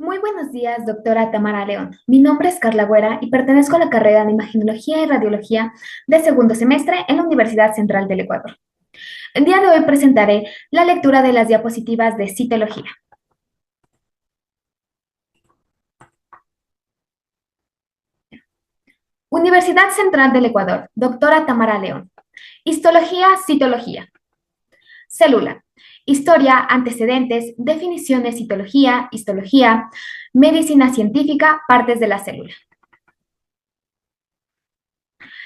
Muy buenos días, doctora Tamara León. Mi nombre es Carla Güera y pertenezco a la carrera de Imagenología y Radiología de segundo semestre en la Universidad Central del Ecuador. El día de hoy presentaré la lectura de las diapositivas de citología. Universidad Central del Ecuador, doctora Tamara León. Histología, citología. Célula. Historia, antecedentes, definiciones, citología, histología, medicina científica, partes de la célula.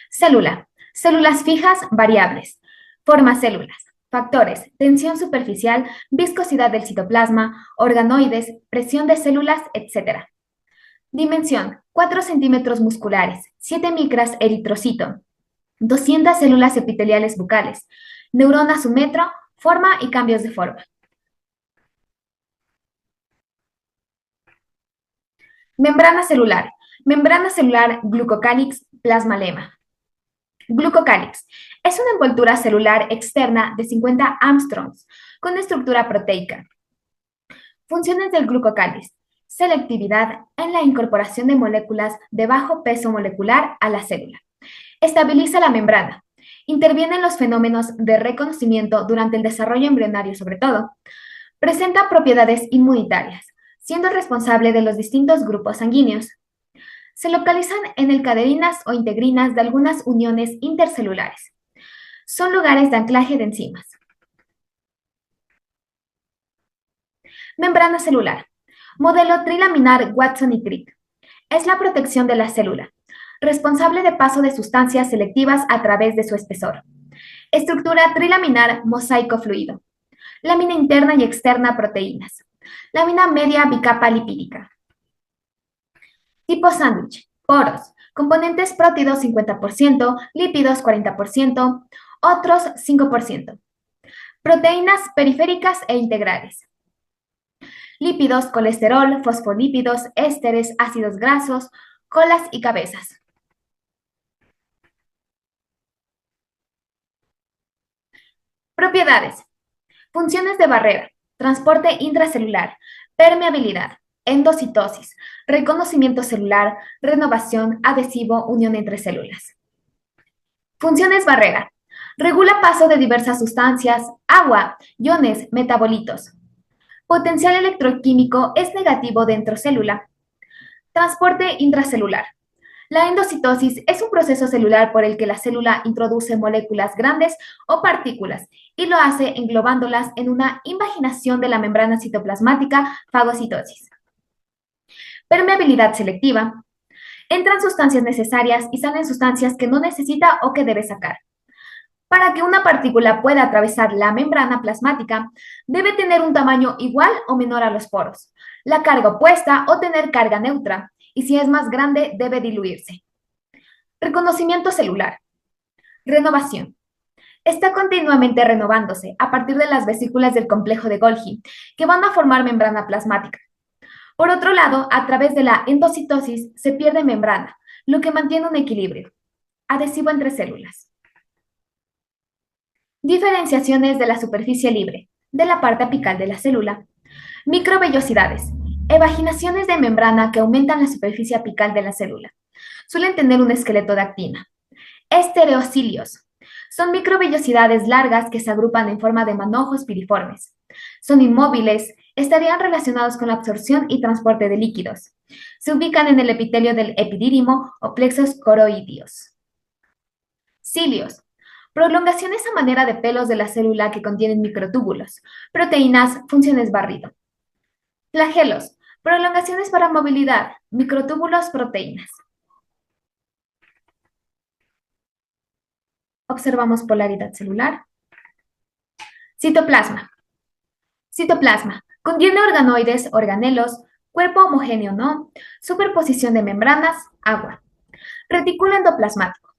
Célula. Células fijas, variables. Forma células. Factores: tensión superficial, viscosidad del citoplasma, organoides, presión de células, etc. Dimensión: 4 centímetros musculares, 7 micras eritrocito, 200 células epiteliales bucales, neuronas un metro, forma y cambios de forma. Membrana celular. Membrana celular glucocálix plasmalema. Glucocálix es una envoltura celular externa de 50 angstroms con estructura proteica. Funciones del glucocálix: selectividad en la incorporación de moléculas de bajo peso molecular a la célula. Estabiliza la membrana. Interviene en los fenómenos de reconocimiento durante el desarrollo embrionario sobre todo. Presenta propiedades inmunitarias, siendo responsable de los distintos grupos sanguíneos. Se localizan en el cadeninas o integrinas de algunas uniones intercelulares. Son lugares de anclaje de enzimas. Membrana celular. Modelo trilaminar Watson y Crick. Es la protección de la célula, responsable de paso de sustancias selectivas a través de su espesor. Estructura trilaminar mosaico fluido. Lámina interna y externa proteínas. Lámina media bicapa lipídica. Tipo sándwich. Poros. Componentes prótidos 50%, lípidos 40%, otros 5%. Proteínas periféricas e integrales. Lípidos, colesterol, fosfolípidos, ésteres, ácidos grasos, colas y cabezas. Propiedades. Funciones de barrera, transporte intracelular, permeabilidad, endocitosis, reconocimiento celular, renovación, adhesivo, unión entre células. Funciones barrera. Regula paso de diversas sustancias, agua, iones, metabolitos. Potencial electroquímico es negativo dentro célula. Transporte intracelular. La endocitosis es un proceso celular por el que la célula introduce moléculas grandes o partículas y lo hace englobándolas en una invaginación de la membrana citoplasmática, fagocitosis. Permeabilidad selectiva. Entran sustancias necesarias y salen sustancias que no necesita o que debe sacar. Para que una partícula pueda atravesar la membrana plasmática, debe tener un tamaño igual o menor a los poros, la carga opuesta o tener carga neutra, y si es más grande, debe diluirse. Reconocimiento celular. Renovación. Está continuamente renovándose a partir de las vesículas del complejo de Golgi, que van a formar membrana plasmática. Por otro lado, a través de la endocitosis se pierde membrana, lo que mantiene un equilibrio. Adhesivo entre células. Diferenciaciones de la superficie libre, de la parte apical de la célula. Microvellosidades. Evaginaciones de membrana que aumentan la superficie apical de la célula. Suelen tener un esqueleto de actina. Estereocilios. Son microvellosidades largas que se agrupan en forma de manojos piriformes. Son inmóviles, estarían relacionados con la absorción y transporte de líquidos. Se ubican en el epitelio del epidídimo o plexos coroideos. Cilios. Prolongaciones a manera de pelos de la célula que contienen microtúbulos. Proteínas, funciones barrido. Flagelos. Prolongaciones para movilidad. Microtúbulos, proteínas. Observamos polaridad celular. Citoplasma. Citoplasma. Contiene organoides, organelos, cuerpo homogéneo no, superposición de membranas, agua. Retículo endoplasmático.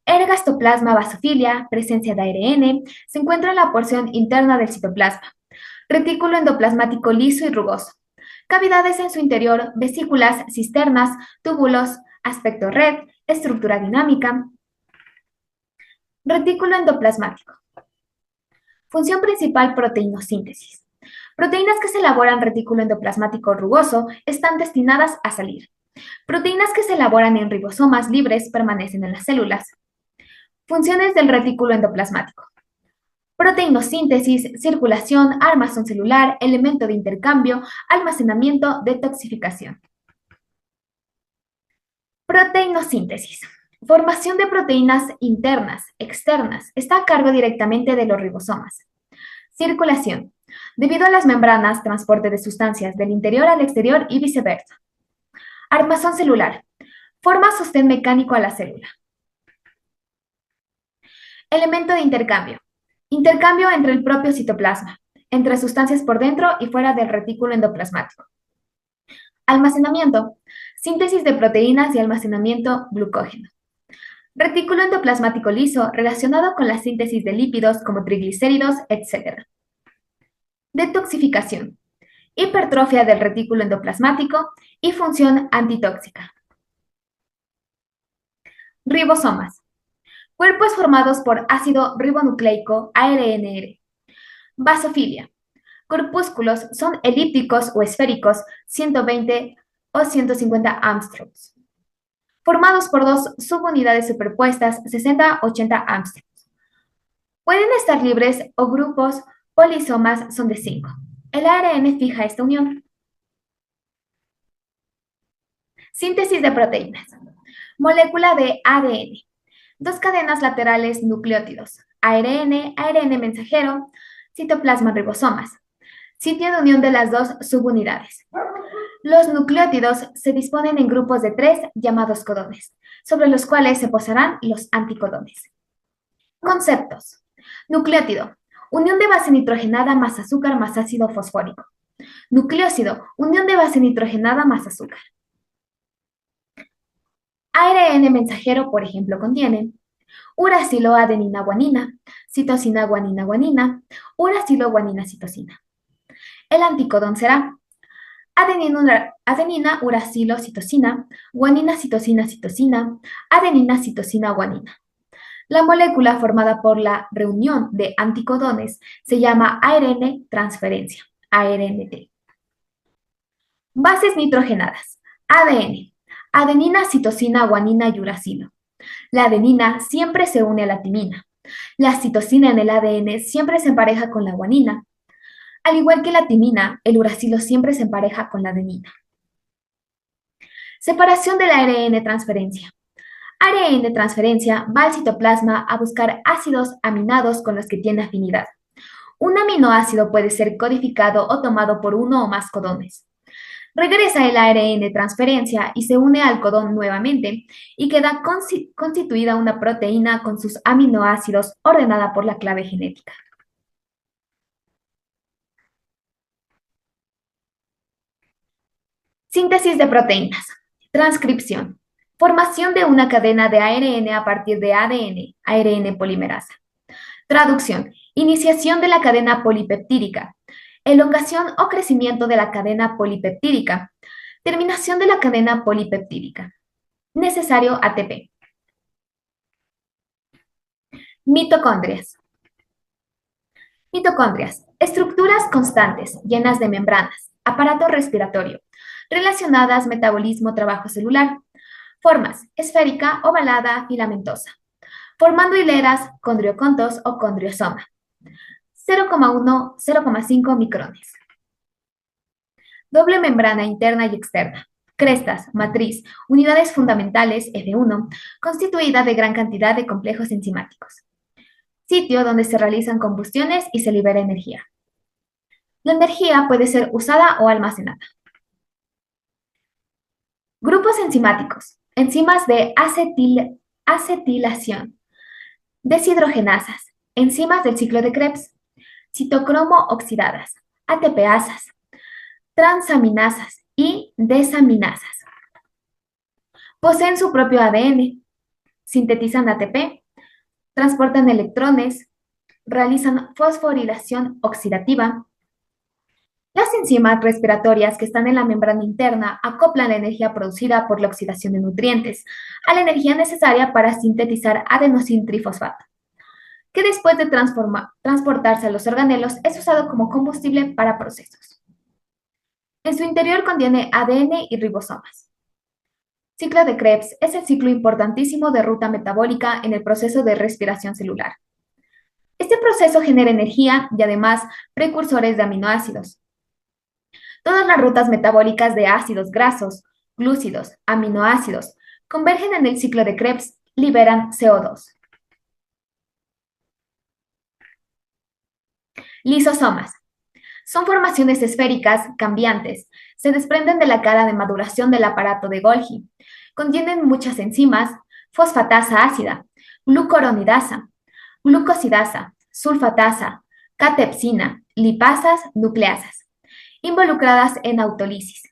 Ergastoplasma basofilia, presencia de ARN, se encuentra en la porción interna del citoplasma. Retículo endoplasmático liso y rugoso. Cavidades en su interior, vesículas, cisternas, túbulos, aspecto red, estructura dinámica. Retículo endoplasmático. Función principal: proteinosíntesis. Proteínas que se elaboran en retículo endoplasmático rugoso están destinadas a salir. Proteínas que se elaboran en ribosomas libres permanecen en las células. Funciones del retículo endoplasmático. Proteinosíntesis, circulación, armazón celular, elemento de intercambio, almacenamiento, detoxificación. Proteinosíntesis. Formación de proteínas internas, externas, está a cargo directamente de los ribosomas. Circulación. Debido a las membranas, transporte de sustancias del interior al exterior y viceversa. Armazón celular. Forma sostén mecánico a la célula. Elemento de intercambio. Intercambio entre el propio citoplasma, entre sustancias por dentro y fuera del retículo endoplasmático. Almacenamiento. Síntesis de proteínas y almacenamiento glucógeno. Retículo endoplasmático liso relacionado con la síntesis de lípidos como triglicéridos, etc. Detoxificación. Hipertrofia del retículo endoplasmático y función antitóxica. Ribosomas. Cuerpos formados por ácido ribonucleico ARNR. Basofilia. Corpúsculos son elípticos o esféricos, 120 o 150 Armstrongs, formados por dos subunidades superpuestas, 60-80 Armstrongs. Pueden estar libres o grupos polisomas son de 5. El ARN fija esta unión. Síntesis de proteínas. Molécula de ADN. Dos cadenas laterales nucleótidos. ARN, ARN mensajero, citoplasma ribosomas. Sitio de unión de las dos subunidades. Los nucleótidos se disponen en grupos de 3 llamados codones, sobre los cuales se posarán los anticodones. Conceptos. Nucleótido. Unión de base nitrogenada más azúcar más ácido fosfórico. Nucleósido. Unión de base nitrogenada más azúcar. ARN mensajero, por ejemplo, contiene uracilo adenina guanina, citosina guanina guanina, uracilo guanina citosina. El anticodón será adenina uracilo citosina, guanina citosina citosina, adenina citosina guanina. La molécula formada por la reunión de anticodones se llama ARN transferencia, ARNT. Bases nitrogenadas. ADN. Adenina, citosina, guanina y uracilo. La adenina siempre se une a la timina. La citosina en el ADN siempre se empareja con la guanina. Al igual que la timina, el uracilo siempre se empareja con la adenina. Separación de la ARN transferencia. ARN transferencia va al citoplasma a buscar ácidos aminados con los que tiene afinidad. Un aminoácido puede ser codificado o tomado por uno o más codones. Regresa el ARN transferencia y se une al codón nuevamente y queda constituida una proteína con sus aminoácidos ordenada por la clave genética. Síntesis de proteínas. Transcripción. Formación de una cadena de ARN a partir de ADN, ARN polimerasa. Traducción. Iniciación de la cadena polipeptídica. Elongación o crecimiento de la cadena polipeptídica. Terminación de la cadena polipeptídica. Necesario ATP. Mitocondrias. Mitocondrias. Estructuras constantes, llenas de membranas. Aparato respiratorio. Relacionadas metabolismo, trabajo celular. Formas: esférica, ovalada, filamentosa. Formando hileras, condriocontos o condriosoma. 0,1-0,5 micrones. Doble membrana interna y externa. Crestas, matriz, unidades fundamentales F1, constituida de gran cantidad de complejos enzimáticos. Sitio donde se realizan combustiones y se libera energía. La energía puede ser usada o almacenada. Grupos enzimáticos. Enzimas de acetilación. Deshidrogenasas. Enzimas del ciclo de Krebs. Citocromo oxidadas. ATPasas. Transaminasas y desaminasas. Poseen su propio ADN. Sintetizan ATP. Transportan electrones. Realizan fosforilación oxidativa. Las enzimas respiratorias que están en la membrana interna acoplan la energía producida por la oxidación de nutrientes a la energía necesaria para sintetizar adenosin trifosfato. que después de transportarse a los organelos es usado como combustible para procesos. En su interior contiene ADN y ribosomas. Ciclo de Krebs es el ciclo importantísimo de ruta metabólica en el proceso de respiración celular. Este proceso genera energía y además precursores de aminoácidos. Todas las rutas metabólicas de ácidos grasos, glúcidos, aminoácidos, convergen en el ciclo de Krebs, liberan CO2. Lisosomas. Son formaciones esféricas cambiantes. Se desprenden de la cara de maduración del aparato de Golgi. Contienen muchas enzimas, fosfatasa ácida, glucuronidasa, glucosidasa, sulfatasa, catepsina, lipasas, nucleasas, involucradas en autólisis,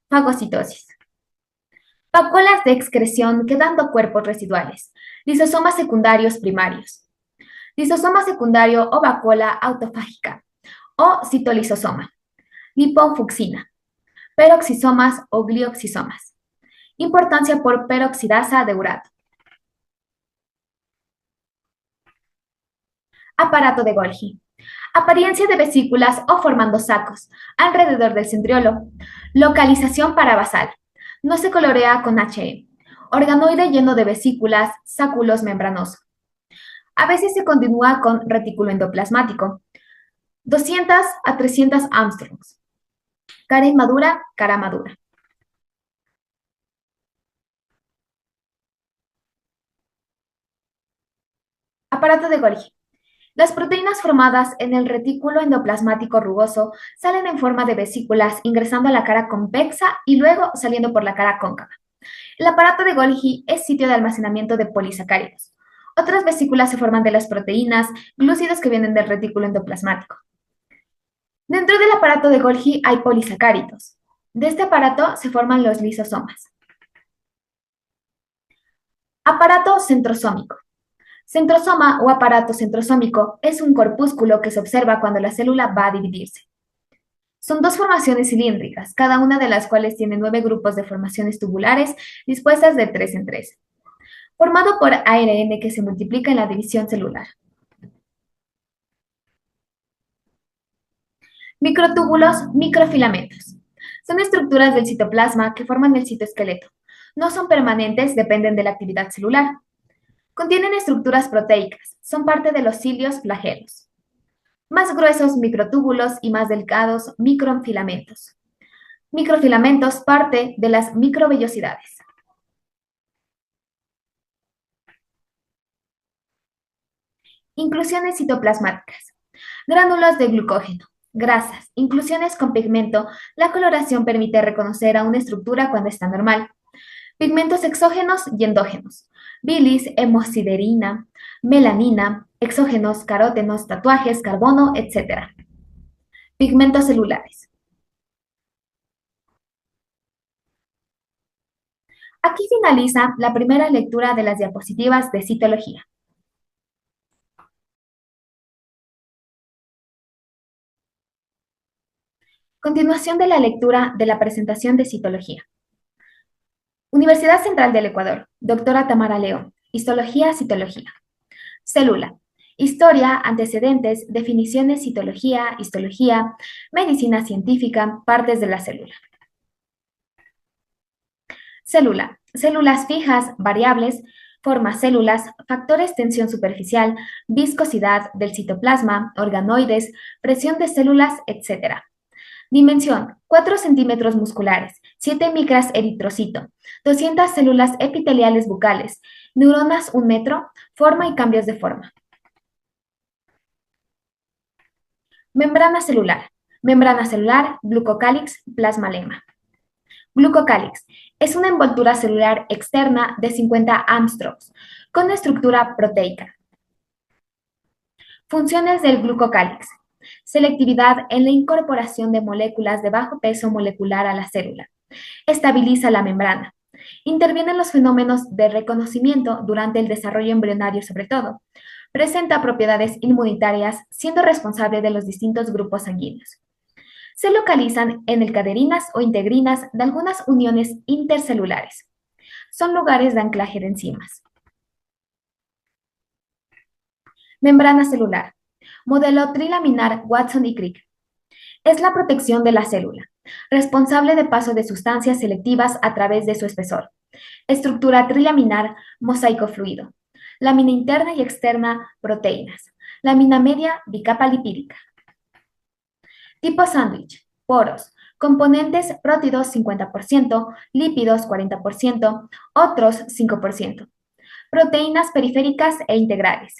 fagocitosis. Vacuolas de excreción quedando cuerpos residuales. Lisosomas secundarios primarios. Lisosoma secundario o vacuola autofágica o citolisosoma. Lipofucsina. Peroxisomas o glioxisomas. Importancia por peroxidasa de urato. Aparato de Golgi. Apariencia de vesículas o formando sacos alrededor del centriolo. Localización parabasal. No se colorea con HE. Organoide lleno de vesículas, sáculos membranoso. A veces se continúa con retículo endoplasmático. 200 a 300 Armstrongs. Cara inmadura, cara madura. Aparato de Golgi. Las proteínas formadas en el retículo endoplasmático rugoso salen en forma de vesículas ingresando a la cara convexa y luego saliendo por la cara cóncava. El aparato de Golgi es sitio de almacenamiento de polisacáridos. Otras vesículas se forman de las proteínas, glúcidos que vienen del retículo endoplasmático. Dentro del aparato de Golgi hay polisacáridos. De este aparato se forman los lisosomas. Aparato centrosómico. Centrosoma o aparato centrosómico es un corpúsculo que se observa cuando la célula va a dividirse. Son dos formaciones cilíndricas, cada una de las cuales tiene 9 grupos de formaciones tubulares dispuestas de 3 en 3, formado por ARN que se multiplica en la división celular. Microtúbulos, microfilamentos. Son estructuras del citoplasma que forman el citoesqueleto. No son permanentes, dependen de la actividad celular. Contienen estructuras proteicas, son parte de los cilios flagelos. Más gruesos microtúbulos y más delgados microfilamentos. Microfilamentos parte de las microvellosidades. Inclusiones citoplasmáticas. Gránulos de glucógeno. Grasas. Inclusiones con pigmento. La coloración permite reconocer a una estructura cuando está normal. Pigmentos exógenos y endógenos. Bilis, hemosiderina, melanina, exógenos, carótenos, tatuajes, carbono, etc. Pigmentos celulares. Aquí finaliza la primera lectura de las diapositivas de citología. Continuación de la lectura de la presentación de citología. Universidad Central del Ecuador, doctora Tamara León, Histología, Citología. Célula. Historia, antecedentes, definiciones, citología, histología, medicina científica, partes de la célula. Célula. Células fijas, variables, forma células, factores tensión superficial, viscosidad del citoplasma, organoides, presión de células, etc. Dimensión, 4 centímetros musculares, 7 micras eritrocito, 200 células epiteliales bucales, neuronas 1 metro, forma y cambios de forma. Membrana celular, glucocálix, plasmalema. Glucocálix es una envoltura celular externa de 50 Armstrongs, con estructura proteica. Funciones del glucocálix. Selectividad en la incorporación de moléculas de bajo peso molecular a la célula. Estabiliza la membrana. Interviene en los fenómenos de reconocimiento durante el desarrollo embrionario sobre todo. Presenta propiedades inmunitarias, siendo responsable de los distintos grupos sanguíneos. Se localizan en el caderinas o integrinas de algunas uniones intercelulares. Son lugares de anclaje de enzimas. Membrana celular. Modelo trilaminar Watson y Crick. Es la protección de la célula, responsable de paso de sustancias selectivas a través de su espesor. Estructura trilaminar, mosaico fluido. Lámina interna y externa, proteínas. Lámina media, bicapa lipídica. Tipo sándwich, poros. Componentes prótidos 50%, lípidos 40%, otros 5%. Proteínas periféricas e integrales.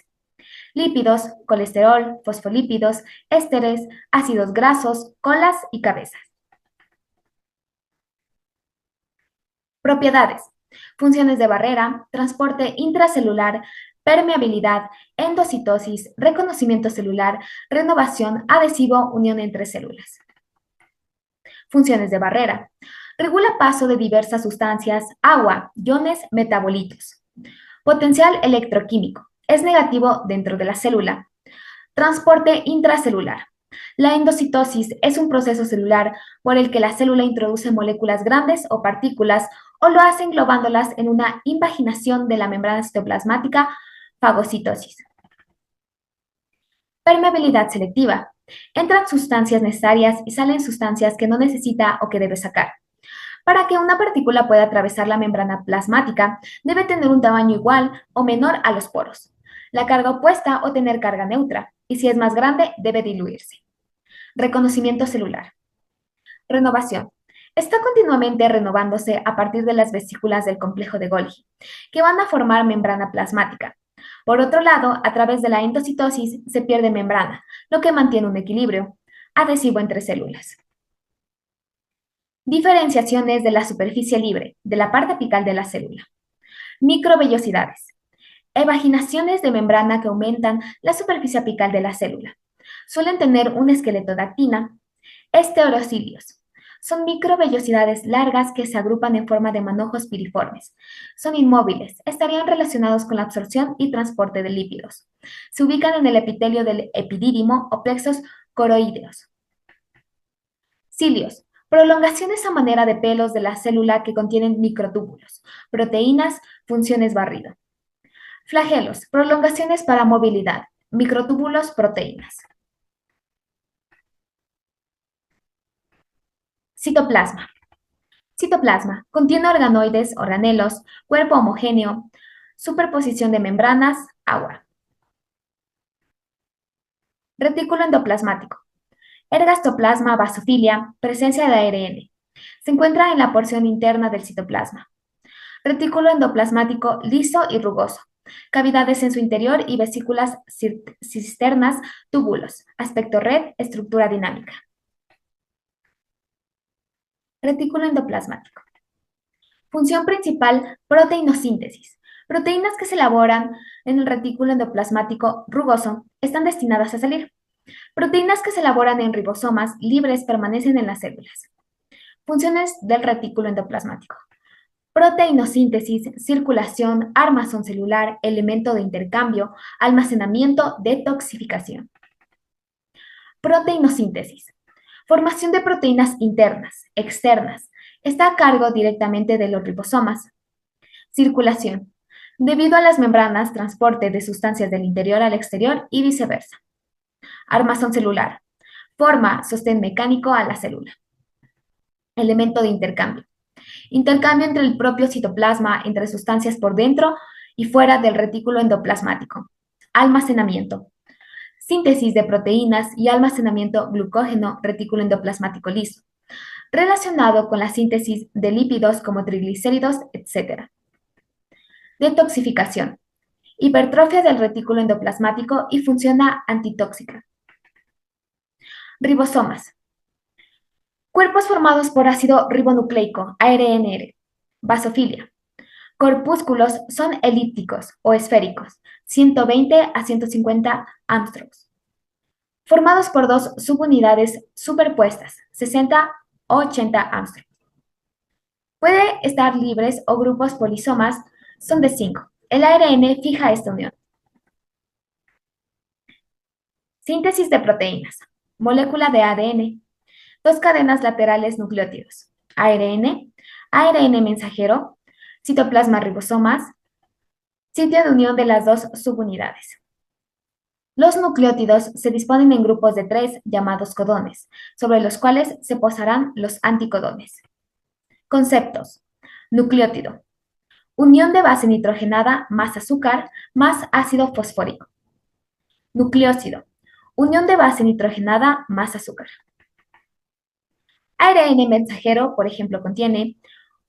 Lípidos, colesterol, fosfolípidos, ésteres, ácidos grasos, colas y cabezas. Propiedades. Funciones de barrera, transporte intracelular, permeabilidad, endocitosis, reconocimiento celular, renovación, adhesivo, unión entre células. Funciones de barrera. Regula paso de diversas sustancias, agua, iones, metabolitos. Potencial electroquímico. Es negativo dentro de la célula. Transporte intracelular. La endocitosis es un proceso celular por el que la célula introduce moléculas grandes o partículas o lo hace englobándolas en una invaginación de la membrana citoplasmática, fagocitosis. Permeabilidad selectiva. Entran sustancias necesarias y salen sustancias que no necesita o que debe sacar. Para que una partícula pueda atravesar la membrana plasmática, debe tener un tamaño igual o menor a los poros, la carga opuesta o tener carga neutra, y si es más grande, debe diluirse. Reconocimiento celular. Renovación. Está continuamente renovándose a partir de las vesículas del complejo de Golgi, que van a formar membrana plasmática. Por otro lado, a través de la endocitosis se pierde membrana, lo que mantiene un equilibrio adhesivo entre células. Diferenciaciones de la superficie libre, de la parte apical de la célula. Microvellosidades. Evaginaciones de membrana que aumentan la superficie apical de la célula. Suelen tener un esqueleto de actina. Esteorocilios. Son microvellosidades largas que se agrupan en forma de manojos piriformes. Son inmóviles, estarían relacionados con la absorción y transporte de lípidos. Se ubican en el epitelio del epidídimo o plexos coroideos. Cilios. Prolongaciones a manera de pelos de la célula que contienen microtúbulos, proteínas, funciones barrido. Flagelos. Prolongaciones para movilidad, microtúbulos, proteínas. Citoplasma. Citoplasma. Contiene organoides, organelos, cuerpo homogéneo, superposición de membranas, agua. Retículo endoplasmático. Ergastoplasma, basofilia, presencia de ARN. Se encuentra en la porción interna del citoplasma. Retículo endoplasmático liso y rugoso. Cavidades en su interior y vesículas cisternas, túbulos. Aspecto red, estructura dinámica. Retículo endoplasmático. Función principal, proteinosíntesis. Proteínas que se elaboran en el retículo endoplasmático rugoso están destinadas a salir. Proteínas que se elaboran en ribosomas libres permanecen en las células. Funciones del retículo endoplasmático. Proteinosíntesis, circulación, armazón celular, elemento de intercambio, almacenamiento, detoxificación. Proteinosíntesis. Formación de proteínas internas, externas. Está a cargo directamente de los ribosomas. Circulación. Debido a las membranas, transporte de sustancias del interior al exterior y viceversa. Armazón celular. Forma, sostén mecánico a la célula. Elemento de intercambio. Intercambio entre el propio citoplasma, entre sustancias por dentro y fuera del retículo endoplasmático. Almacenamiento. Síntesis de proteínas y almacenamiento glucógeno retículo endoplasmático liso, relacionado con la síntesis de lípidos como triglicéridos, etc. Detoxificación. Hipertrofia del retículo endoplasmático y funciona antitóxica. Ribosomas. Cuerpos formados por ácido ribonucleico, ARNR. Basofilia. Corpúsculos son elípticos o esféricos, 120 a 150 Armstrongs. Formados por dos subunidades superpuestas, 60 o 80 Armstrongs. Puede estar libres o grupos polisomas son de 5. El ARN fija esta unión. Síntesis de proteínas. Molécula de ADN. Dos cadenas laterales nucleótidos. ARN, ARN mensajero, citoplasma ribosomas, sitio de unión de las dos subunidades. Los nucleótidos se disponen en grupos de tres llamados codones, sobre los cuales se posarán los anticodones. Conceptos. Nucleótido. Unión de base nitrogenada más azúcar más ácido fosfórico. Nucleósido. Unión de base nitrogenada más azúcar. ARN mensajero, por ejemplo, contiene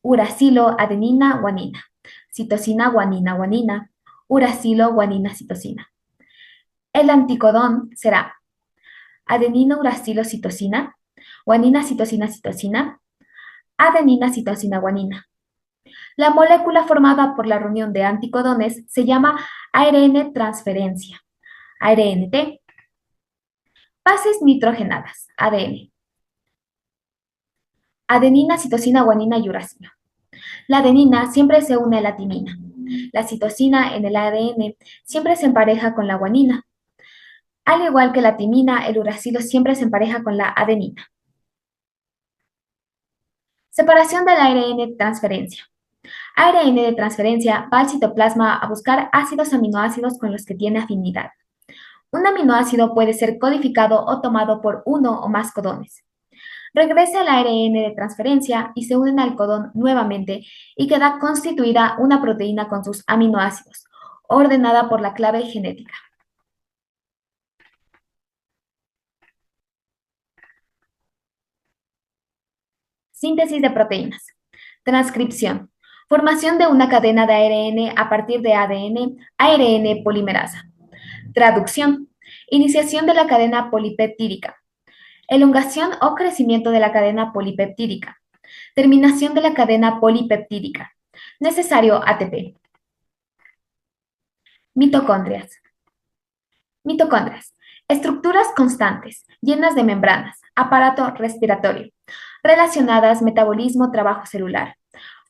uracilo, adenina, guanina, citosina, guanina, guanina, uracilo, guanina, citosina. El anticodón será adenina, uracilo, citosina, guanina, citosina, citosina, adenina, citosina, guanina. La molécula formada por la reunión de anticodones se llama ARN transferencia, ARNT. Bases nitrogenadas, ADN. Adenina, citosina, guanina y uracilo. La adenina siempre se une a la timina. La citosina en el ADN siempre se empareja con la guanina. Al igual que la timina, el uracilo siempre se empareja con la adenina. Separación del ARN transferencia. ARN de transferencia va al citoplasma a buscar ácidos aminoácidos con los que tiene afinidad. Un aminoácido puede ser codificado o tomado por uno o más codones. Regresa al ARN de transferencia y se unen al codón nuevamente y queda constituida una proteína con sus aminoácidos, ordenada por la clave genética. Síntesis de proteínas. Transcripción. Formación de una cadena de ARN a partir de ADN, ARN polimerasa. Traducción. Iniciación de la cadena polipeptídica. Elongación o crecimiento de la cadena polipeptídica. Terminación de la cadena polipeptídica. Necesario ATP. Mitocondrias. Mitocondrias. Estructuras constantes, llenas de membranas, aparato respiratorio, relacionadas metabolismo, trabajo celular.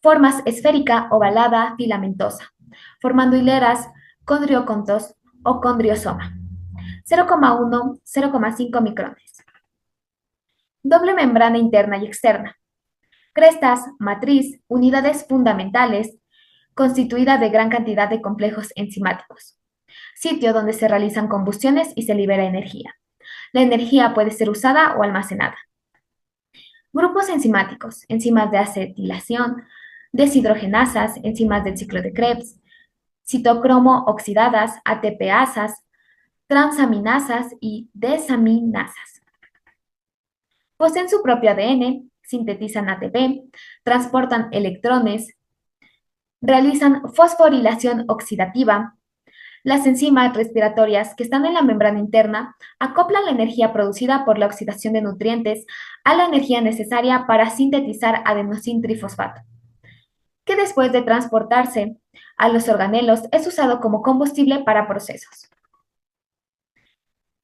Formas esférica, ovalada, filamentosa, formando hileras, condriocontos o condriosoma. 0,1, 0,5 micrones. Doble membrana interna y externa. Crestas, matriz, unidades fundamentales, constituida de gran cantidad de complejos enzimáticos. Sitio donde se realizan combustiones y se libera energía. La energía puede ser usada o almacenada. Grupos enzimáticos, enzimas de acetilación, deshidrogenasas, enzimas del ciclo de Krebs, citocromo oxidadas, ATPasas, transaminasas y desaminasas. Poseen su propio ADN, sintetizan ATP, transportan electrones, realizan fosforilación oxidativa. Las enzimas respiratorias que están en la membrana interna acoplan la energía producida por la oxidación de nutrientes a la energía necesaria para sintetizar adenosín trifosfato, que después de transportarse a los organelos es usado como combustible para procesos.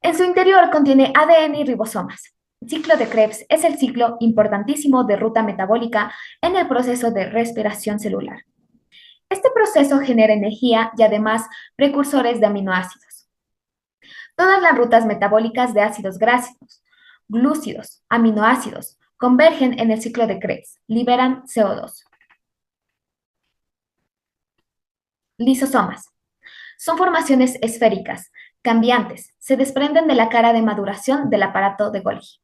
En su interior contiene ADN y ribosomas. El ciclo de Krebs es el ciclo importantísimo de ruta metabólica en el proceso de respiración celular. Este proceso genera energía y además precursores de aminoácidos. Todas las rutas metabólicas de ácidos grasos, glúcidos, aminoácidos, convergen en el ciclo de Krebs, liberan CO2. Lisosomas. Son formaciones esféricas, cambiantes, se desprenden de la cara de maduración del aparato de Golgi.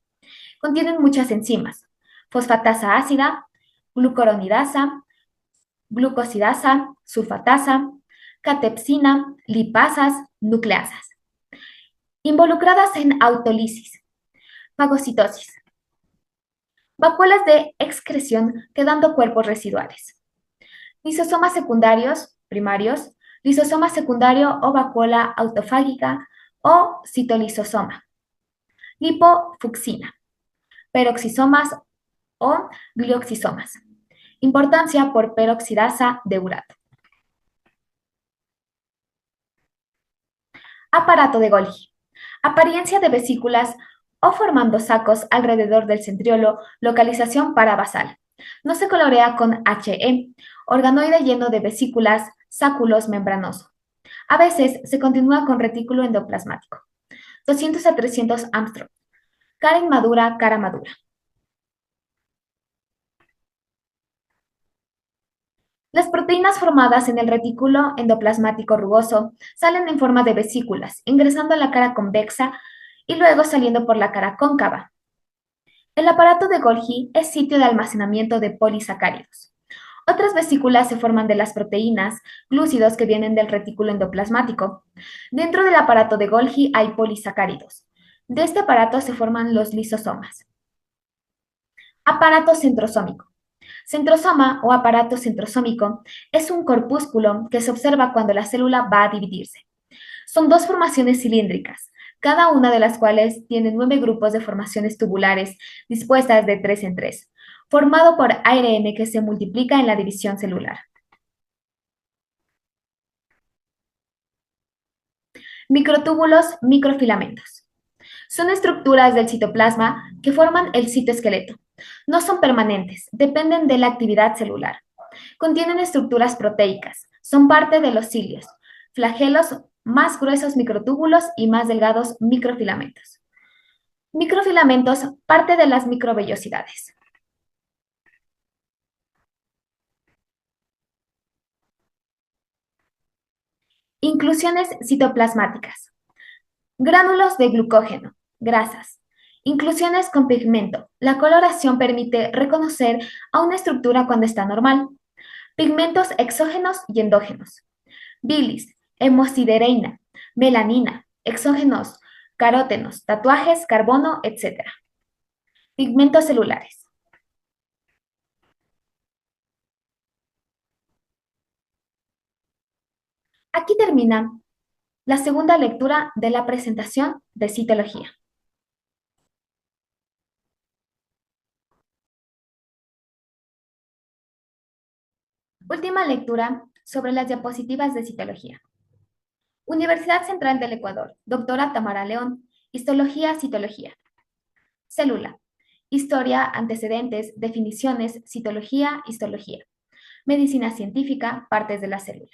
Contienen muchas enzimas, fosfatasa ácida, glucuronidasa, glucosidasa, sulfatasa, catepsina, lipasas, nucleasas. Involucradas en autólisis, fagocitosis. Vacuolas de excreción quedando cuerpos residuales. Lisosomas secundarios, primarios, lisosoma secundario o vacuola autofágica o citolisosoma. Lipofucsina, peroxisomas o glioxisomas. Importancia por peroxidasa de urato. Aparato de Golgi. Apariencia de vesículas o formando sacos alrededor del centriolo, localización parabasal. No se colorea con HE, organoide lleno de vesículas, sáculos membranoso. A veces se continúa con retículo endoplasmático. 200 a 300 Armstrong. Cara inmadura, cara madura. Las proteínas formadas en el retículo endoplasmático rugoso salen en forma de vesículas, ingresando a la cara convexa y luego saliendo por la cara cóncava. El aparato de Golgi es sitio de almacenamiento de polisacáridos. Otras vesículas se forman de las proteínas, glúcidos que vienen del retículo endoplasmático. Dentro del aparato de Golgi hay polisacáridos. De este aparato se forman los lisosomas. Aparato centrosómico. Centrosoma o aparato centrosómico es un corpúsculo que se observa cuando la célula va a dividirse. Son dos formaciones cilíndricas, cada una de las cuales tiene 9 grupos de formaciones tubulares dispuestas de 3 en 3, formado por ARN que se multiplica en la división celular. Microtúbulos, microfilamentos. Son estructuras del citoplasma que forman el citoesqueleto. No son permanentes, dependen de la actividad celular. Contienen estructuras proteicas, son parte de los cilios, flagelos, más gruesos microtúbulos y más delgados microfilamentos. Microfilamentos, parte de las microvellosidades. Inclusiones citoplasmáticas. Gránulos de glucógeno, grasas. Inclusiones con pigmento. La coloración permite reconocer a una estructura cuando está normal. Pigmentos exógenos y endógenos. Bilis, hemosidereína, melanina, exógenos, carótenos, tatuajes, carbono, etc. Pigmentos celulares. Aquí termina la segunda lectura de la presentación de citología. Última lectura sobre las diapositivas de citología. Universidad Central del Ecuador, doctora Tamara León, Histología, Citología. Célula, Historia, antecedentes, definiciones, citología, histología. Medicina científica, partes de la célula.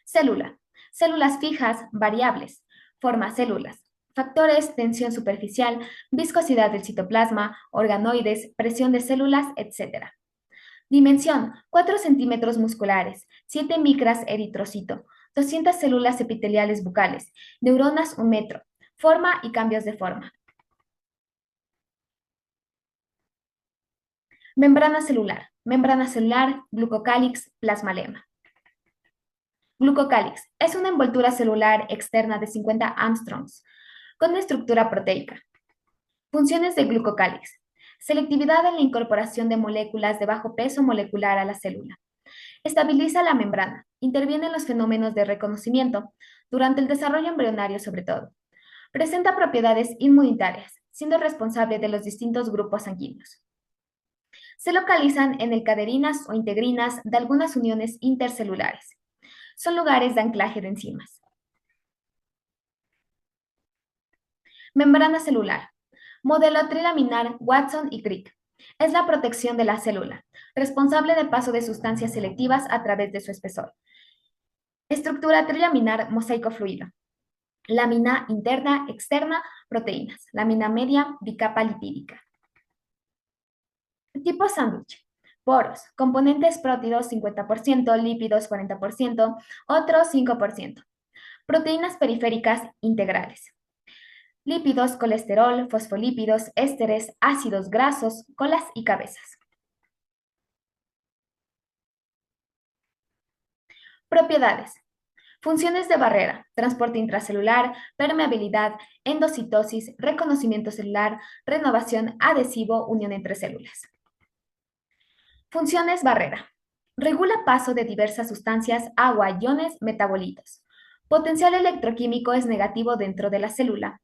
Célula, células fijas, variables. Forma células. Factores, tensión superficial, viscosidad del citoplasma, organoides, presión de células, etc. Dimensión, 4 centímetros musculares, 7 micras eritrocito, 200 células epiteliales bucales, neuronas 1 metro, forma y cambios de forma. Membrana celular, glucocálix, plasmalema. Glucocálix es una envoltura celular externa de 50 Armstrongs, con estructura proteica. Funciones de glucocálix. Selectividad en la incorporación de moléculas de bajo peso molecular a la célula. Estabiliza la membrana, interviene en los fenómenos de reconocimiento, durante el desarrollo embrionario sobre todo. Presenta propiedades inmunitarias, siendo responsable de los distintos grupos sanguíneos. Se localizan en el caderinas o integrinas de algunas uniones intercelulares. Son lugares de anclaje de enzimas. Membrana celular. Modelo trilaminar Watson y Crick. Es la protección de la célula, responsable del paso de sustancias selectivas a través de su espesor. Estructura trilaminar mosaico fluido. Lámina interna, externa, proteínas. Lámina media, bicapa lipídica. Tipo sándwich. Poros. Componentes prótidos 50%, lípidos 40%, otros 5%. Proteínas periféricas integrales. Lípidos, colesterol, fosfolípidos, ésteres, ácidos grasos, colas y cabezas. Propiedades. Funciones de barrera, transporte intracelular, permeabilidad, endocitosis, reconocimiento celular, renovación, adhesivo, unión entre células. Funciones barrera. Regula paso de diversas sustancias, agua, iones, metabolitos. Potencial electroquímico es negativo dentro de la célula.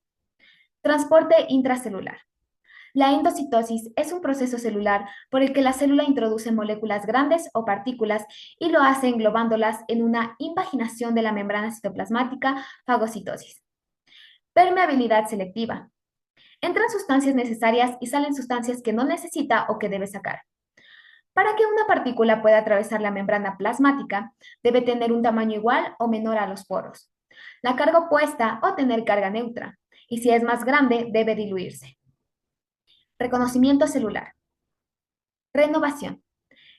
Transporte intracelular. La endocitosis es un proceso celular por el que la célula introduce moléculas grandes o partículas y lo hace englobándolas en una invaginación de la membrana citoplasmática, fagocitosis. Permeabilidad selectiva. Entran sustancias necesarias y salen sustancias que no necesita o que debe sacar. Para que una partícula pueda atravesar la membrana plasmática, debe tener un tamaño igual o menor a los poros. La carga opuesta o tener carga neutra. Y si es más grande, debe diluirse. Reconocimiento celular. Renovación.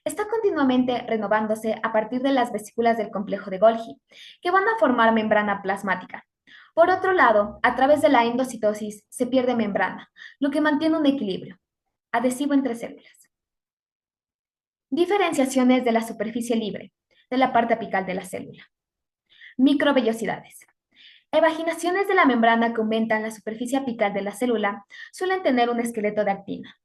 Está continuamente renovándose a partir de las vesículas del complejo de Golgi, que van a formar membrana plasmática. Por otro lado, a través de la endocitosis se pierde membrana, lo que mantiene un equilibrio adhesivo entre células. Diferenciaciones de la superficie libre, de la parte apical de la célula. Microvellosidades. Evaginaciones de la membrana que aumentan la superficie apical de la célula suelen tener un esqueleto de actina.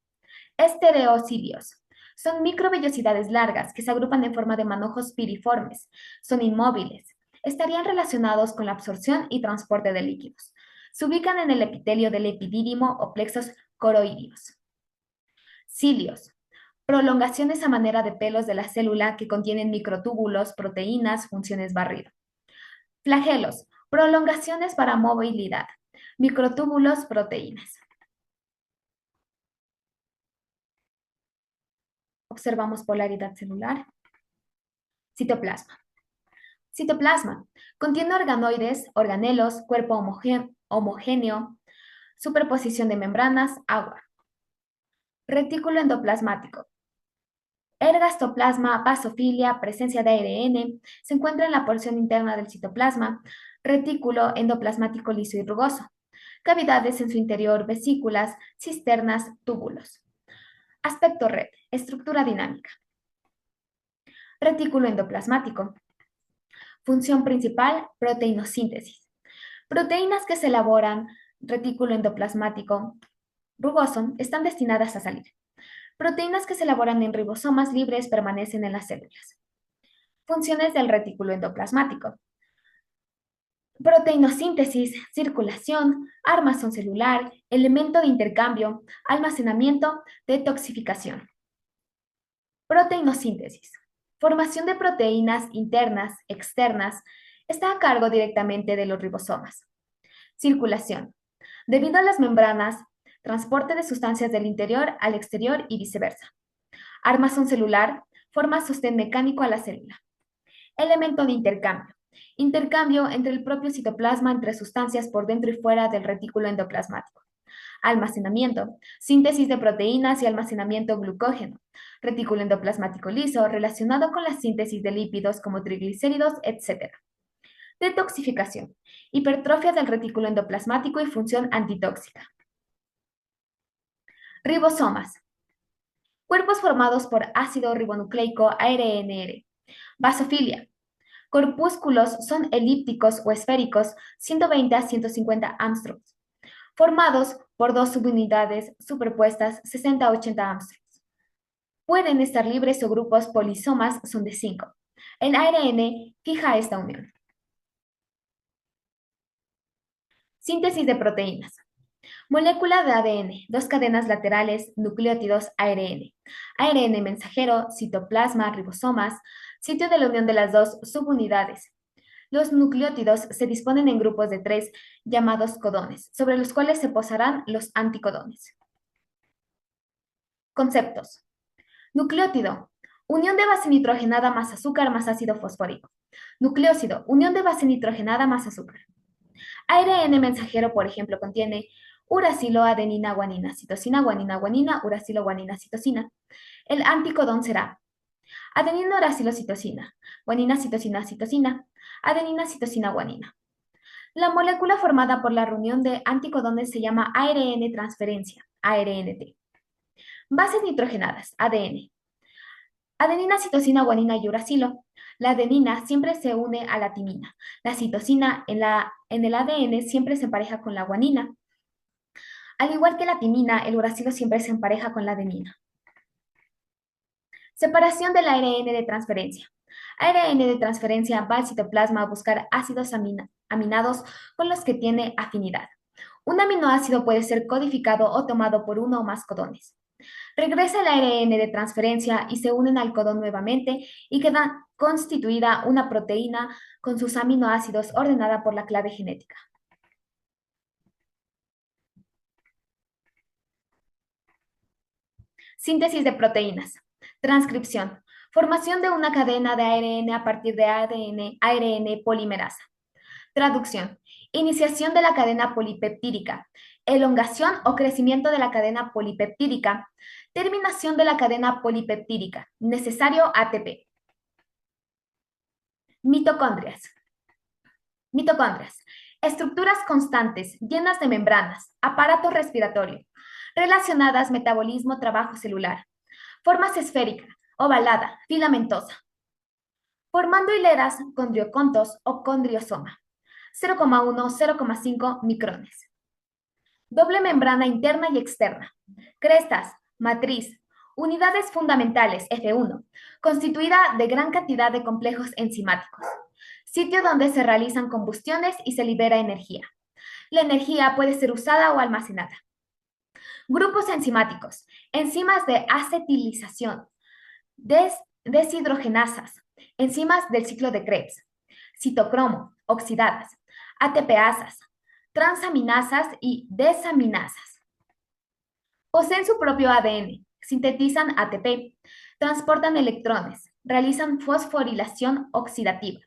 Estereocilios. Son microvellosidades largas que se agrupan en forma de manojos piriformes. Son inmóviles. Estarían relacionados con la absorción y transporte de líquidos. Se ubican en el epitelio del epidídimo o plexos coroideos. Cilios. Prolongaciones a manera de pelos de la célula que contienen microtúbulos, proteínas, funciones barrido. Flagelos. Prolongaciones para movilidad. Microtúbulos, proteínas. Observamos polaridad celular. Citoplasma. Citoplasma. Contiene organoides, organelos, cuerpo homogéneo, superposición de membranas, agua. Retículo endoplasmático. Ergastoplasma, basofilia, presencia de ARN, se encuentra en la porción interna del citoplasma, retículo endoplasmático liso y rugoso. Cavidades en su interior, vesículas, cisternas, túbulos. Aspecto red, estructura dinámica. Retículo endoplasmático. Función principal, proteinosíntesis. Proteínas que se elaboran, retículo endoplasmático rugoso, están destinadas a salir. Proteínas que se elaboran en ribosomas libres permanecen en las células. Funciones del retículo endoplasmático. Proteinosíntesis, circulación, armazón celular, elemento de intercambio, almacenamiento, detoxificación. Proteinosíntesis. Formación de proteínas internas, externas, está a cargo directamente de los ribosomas. Circulación. Debido a las membranas, transporte de sustancias del interior al exterior y viceversa. Armazón celular, forma sostén mecánico a la célula. Elemento de intercambio. Intercambio entre el propio citoplasma entre sustancias por dentro y fuera del retículo endoplasmático. Almacenamiento. Síntesis de proteínas y almacenamiento glucógeno. Retículo endoplasmático liso relacionado con la síntesis de lípidos como triglicéridos, etc. Detoxificación. Hipertrofia del retículo endoplasmático y función antitóxica. Ribosomas. Cuerpos formados por ácido ribonucleico ARNR. Basofilia. Corpúsculos son elípticos o esféricos 120 a 150 Armstrongs, formados por dos subunidades superpuestas 60 a 80 Armstrongs. Pueden estar libres o grupos polisomas son de 5. El ARN fija esta unión. Síntesis de proteínas. Molécula de ADN, dos cadenas laterales, nucleótidos ARN. ARN mensajero, citoplasma, ribosomas, sitio de la unión de las dos subunidades. Los nucleótidos se disponen en grupos de 3 llamados codones, sobre los cuales se posarán los anticodones. Conceptos. Nucleótido. Unión de base nitrogenada más azúcar más ácido fosfórico. Nucleósido. Unión de base nitrogenada más azúcar. ARN mensajero, por ejemplo, contiene uracilo, adenina, guanina, citosina, guanina, guanina, uracilo, guanina, citosina. El anticodón será adenina, uracilo, citosina, guanina, citosina, citosina, adenina, citosina, guanina. La molécula formada por la reunión de anticodones se llama ARN transferencia, ARNT. Bases nitrogenadas, ADN. Adenina, citosina, guanina y uracilo. La adenina siempre se une a la timina. La citosina en el ADN siempre se empareja con la guanina. Al igual que la timina, el uracilo siempre se empareja con la adenina. Separación del ARN de transferencia. ARN de transferencia va al citoplasma a buscar ácidos aminados con los que tiene afinidad. Un aminoácido puede ser codificado o tomado por uno o más codones. Regresa el ARN de transferencia y se unen al codón nuevamente y queda constituida una proteína con sus aminoácidos ordenada por la clave genética. Síntesis de proteínas. Transcripción. Formación de una cadena de ARN a partir de ARN polimerasa. Traducción. Iniciación de la cadena polipeptídica. Elongación o crecimiento de la cadena polipeptídica Terminación de la cadena polipeptídica. Necesario ATP. Mitocondrias. Mitocondrias. Estructuras constantes, llenas de membranas, aparato respiratorio, relacionadas metabolismo, trabajo celular. Formas esférica, ovalada, filamentosa. Formando hileras condriocontos o condriosoma. 0,1-0,5 micrones. Doble membrana interna y externa. Crestas, matriz, unidades fundamentales F1, constituida de gran cantidad de complejos enzimáticos. Sitio donde se realizan combustiones y se libera energía. La energía puede ser usada o almacenada. Grupos enzimáticos. Enzimas de acetilización. Deshidrogenasas. Enzimas del ciclo de Krebs. Citocromo, oxidadas. ATPasas. Transaminasas y desaminasas. Poseen su propio ADN, sintetizan ATP, transportan electrones, realizan fosforilación oxidativa.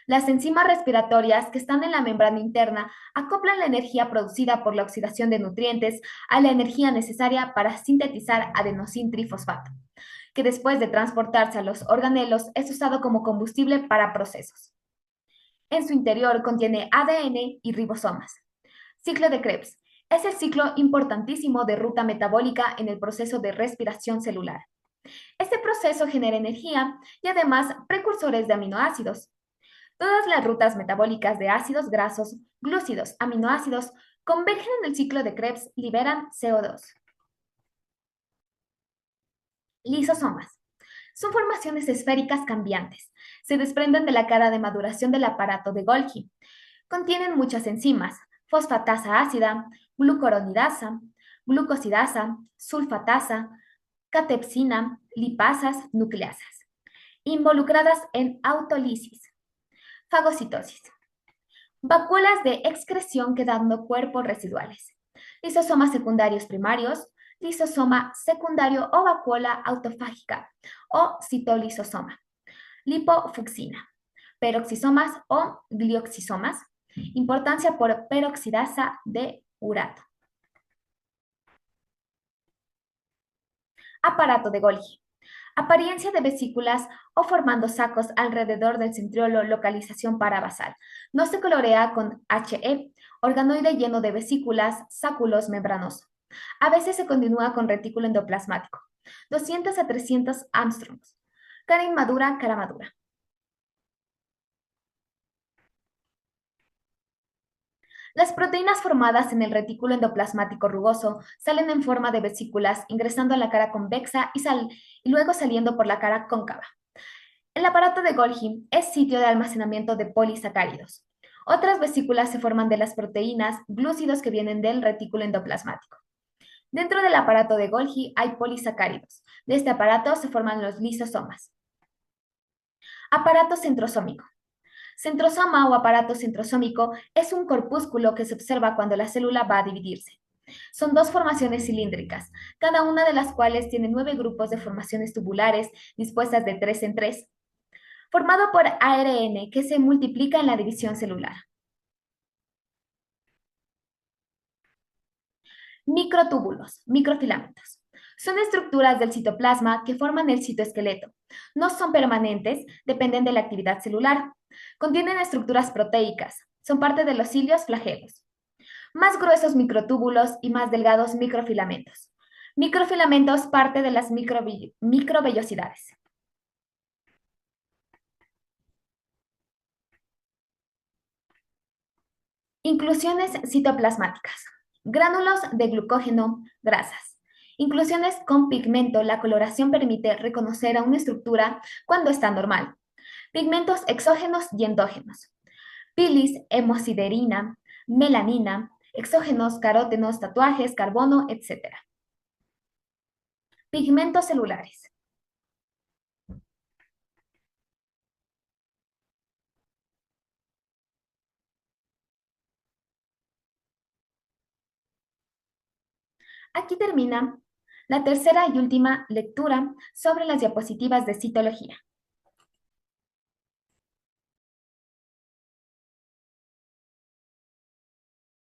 Las enzimas respiratorias que están en la membrana interna acoplan la energía producida por la oxidación de nutrientes a la energía necesaria para sintetizar adenosin trifosfato, que después de transportarse a los organelos es usado como combustible para procesos. En su interior contiene ADN y ribosomas. Ciclo de Krebs. Es el ciclo importantísimo de ruta metabólica en el proceso de respiración celular. Este proceso genera energía y además precursores de aminoácidos. Todas las rutas metabólicas de ácidos grasos, glúcidos, aminoácidos, convergen en el ciclo de Krebs, liberan CO2. Lisosomas. Son formaciones esféricas cambiantes. Se desprenden de la cara de maduración del aparato de Golgi. Contienen muchas enzimas, fosfatasa ácida, glucuronidasa, glucosidasa, sulfatasa, catepsina, lipasas, nucleasas, involucradas en autolisis. Fagocitosis. Vacuolas de excreción quedando cuerpos residuales. Lisosomas secundarios primarios, lisosoma secundario o vacuola autofágica o citolisosoma. Lipofucsina. Peroxisomas o glioxisomas. Importancia por peroxidasa de urato. Aparato de Golgi. Apariencia de vesículas o formando sacos alrededor del centriolo, localización parabasal. No se colorea con HE, organoide lleno de vesículas, sáculos membranoso. A veces se continúa con retículo endoplasmático. 200 a 300 Armstrongs. Cara inmadura, cara madura. Las proteínas formadas en el retículo endoplasmático rugoso salen en forma de vesículas, ingresando a la cara convexa y luego saliendo por la cara cóncava. El aparato de Golgi es sitio de almacenamiento de polisacáridos. Otras vesículas se forman de las proteínas glúcidos que vienen del retículo endoplasmático. Dentro del aparato de Golgi hay polisacáridos. De este aparato se forman los lisosomas. Aparato centrosómico. Centrosoma o aparato centrosómico es un corpúsculo que se observa cuando la célula va a dividirse. Son dos formaciones cilíndricas, cada una de las cuales tiene 9 grupos de formaciones tubulares dispuestas de 3 en 3, formado por ARN que se multiplica en la división celular. Microtúbulos, microfilamentos. Son estructuras del citoplasma que forman el citoesqueleto. No son permanentes, dependen de la actividad celular. Contienen estructuras proteicas. Son parte de los cilios flagelos. Más gruesos microtúbulos y más delgados microfilamentos. Microfilamentos parte de las microvellosidades. Inclusiones citoplasmáticas. Gránulos de glucógeno, grasas. Inclusiones con pigmento. La coloración permite reconocer a una estructura cuando está normal. Pigmentos exógenos y endógenos. Pilis, hemosiderina, melanina, exógenos, carótenos, tatuajes, carbono, etc. Pigmentos celulares. Aquí termina la tercera y última lectura sobre las diapositivas de citología.